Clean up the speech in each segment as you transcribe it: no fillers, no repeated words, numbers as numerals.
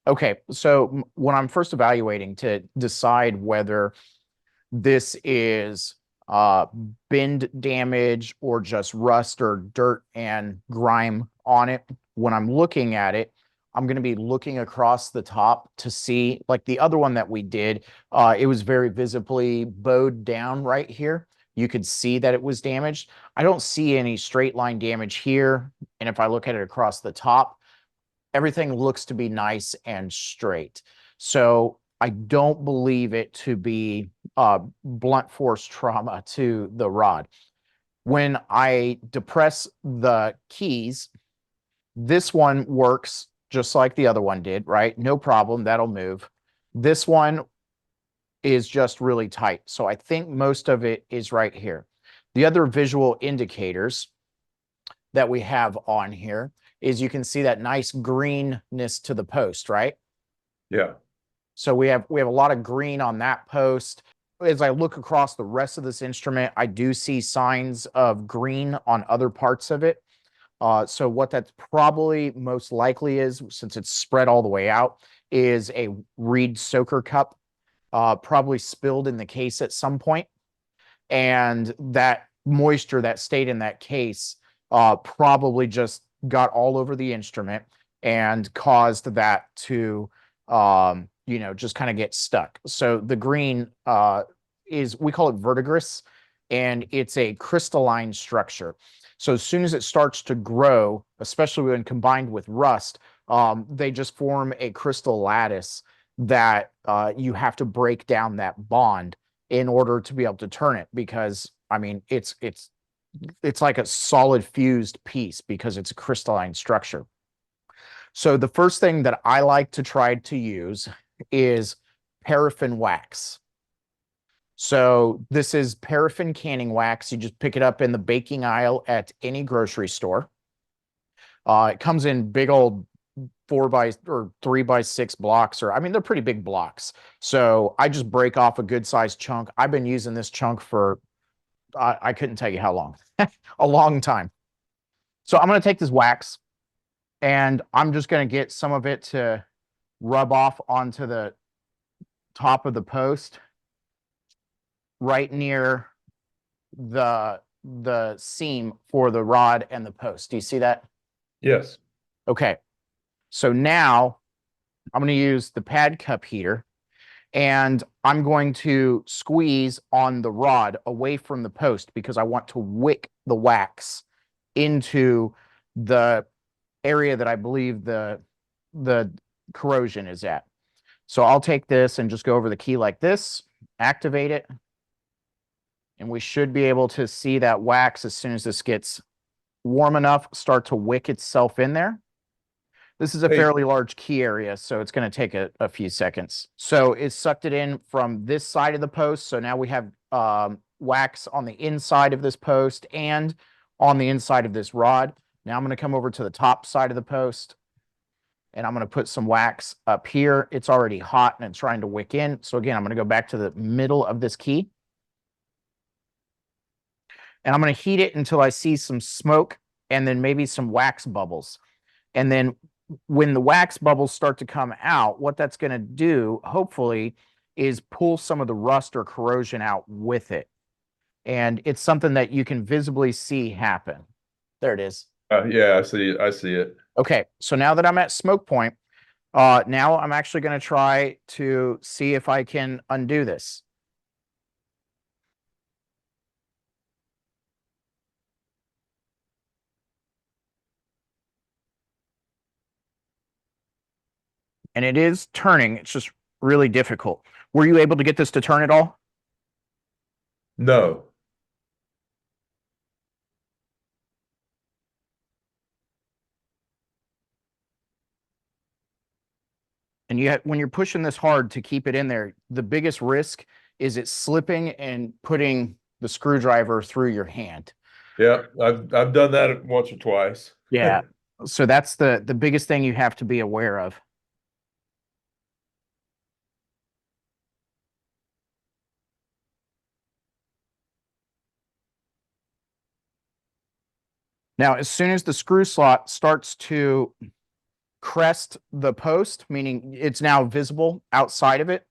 Okay, so when I'm first evaluating to decide whether this is uh, bend damage or just rust or dirt and grime on it, when I'm looking at it, I'm going to be looking across the top to see, like the other one that we did, it was very visibly bowed down right here. You could see that it was damaged. I don't see any straight line damage here. And if I look at it across the top, everything looks to be nice and straight. So I don't believe it to be blunt force trauma to the rod. When I depress the keys, this one works just like the other one did, right? No problem, that'll move. This one is just really tight. So I think most of it is right here. The other visual indicators that we have on here is you can see that nice greenness to the post, right? Yeah. So we have a lot of green on that post. As I look across the rest of this instrument, I do see signs of green on other parts of it. So what that's probably most likely is, since it's spread all the way out, is a reed soaker cup, probably spilled in the case at some point. And that moisture that stayed in that case probably just got all over the instrument and caused that to just kind of get stuck. So the green is, we call it verdigris, and it's a crystalline structure. So as soon as it starts to grow, especially when combined with rust, they just form a crystal lattice that you have to break down that bond in order to be able to turn it, because I mean it's like a solid fused piece because it's a crystalline structure. So the first thing that I like to try to use is paraffin wax. So this is paraffin canning wax. You just pick it up in the baking aisle at any grocery store. It comes in big old 3x6 blocks, or I mean, they're pretty big blocks. So I just break off a good sized chunk. I've been using this chunk for, I couldn't tell you how long, a long time. So I'm going to take this wax and I'm just going to get some of it to rub off onto the top of the post right near the seam for the rod and the post. Do you see that? Yes. Okay. So now I'm going to use the pad cup heater and I'm going to squeeze on the rod away from the post because I want to wick the wax into the area that I believe the corrosion is at. So I'll take this and just go over the key like this, activate it, and we should be able to see that wax as soon as this gets warm enough, start to wick itself in there. This is a Hey, fairly large key area, so it's going to take a few seconds. So it sucked it in from this side of the post. So now we have wax on the inside of this post and on the inside of this rod. Now I'm going to come over to the top side of the post and I'm going to put some wax up here. It's already hot and it's trying to wick in. So again, I'm going to go back to the middle of this key. And I'm going to heat it until I see some smoke and then maybe some wax bubbles. And then when the wax bubbles start to come out, what that's going to do, hopefully, is pull some of the rust or corrosion out with it. And it's something that you can visibly see happen. There it is. yeah, I see it. I see it. Okay, so now that I'm at smoke point, now I'm actually going to try to see if I can undo this. And it is turning. It's just really difficult. Were you able to get this to turn at all? No. And when you're pushing this hard to keep it in there, the biggest risk is it slipping and putting the screwdriver through your hand. Yeah, I've done that once or twice. Yeah. So that's the biggest thing you have to be aware of. Now, as soon as the screw slot starts to crest the post, meaning it's now visible outside of it.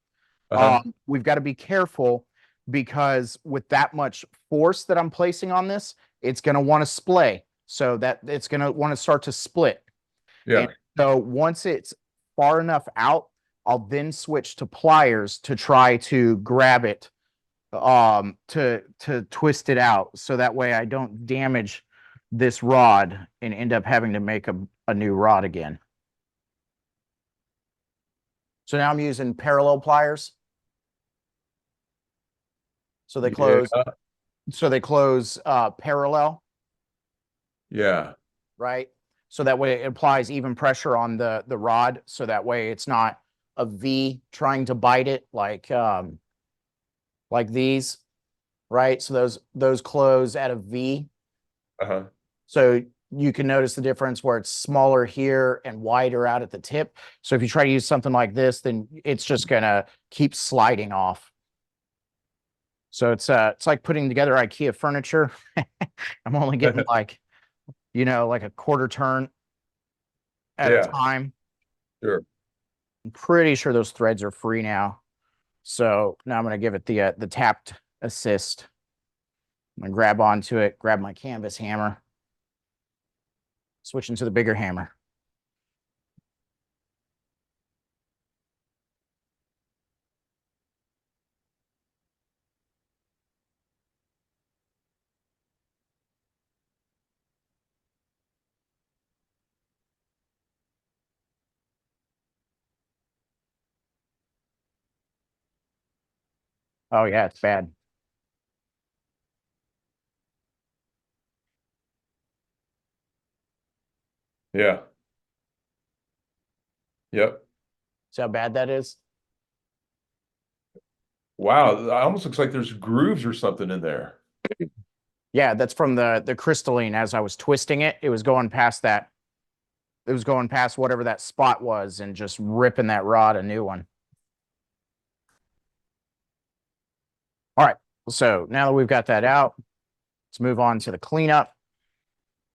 Uh-huh. We've got to be careful because with that much force that I'm placing on this, it's going to want to splay. So that it's going to want to start to split. Yeah. And so once it's far enough out, I'll then switch to pliers to try to grab it, to twist it out. So that way I don't damage this rod and end up having to make a new rod again. So now I'm using parallel pliers. So they close, parallel, Yeah. right? So that way it applies even pressure on the rod. So that way it's not a V trying to bite it like these, right? So those close at a V. Uh-huh. So you can notice the difference where it's smaller here and wider out at the tip. So if you try to use something like this, then it's just gonna keep sliding off. So it's like putting together IKEA furniture. I'm only getting like, like a quarter turn at a Yeah. time. Sure. I'm pretty sure those threads are free now. So now I'm gonna give it the tapped assist. I'm gonna grab onto it, grab my canvas hammer, switch into the bigger hammer. Oh yeah, it's bad. Yeah. Yep. See how bad that is? Wow. It almost looks like there's grooves or something in there. Yeah, that's from the crystalline. As I was twisting it, it was going past that. It was going past whatever that spot was and just ripping that rod a new one. All right. So now that we've got that out, let's move on to the cleanup.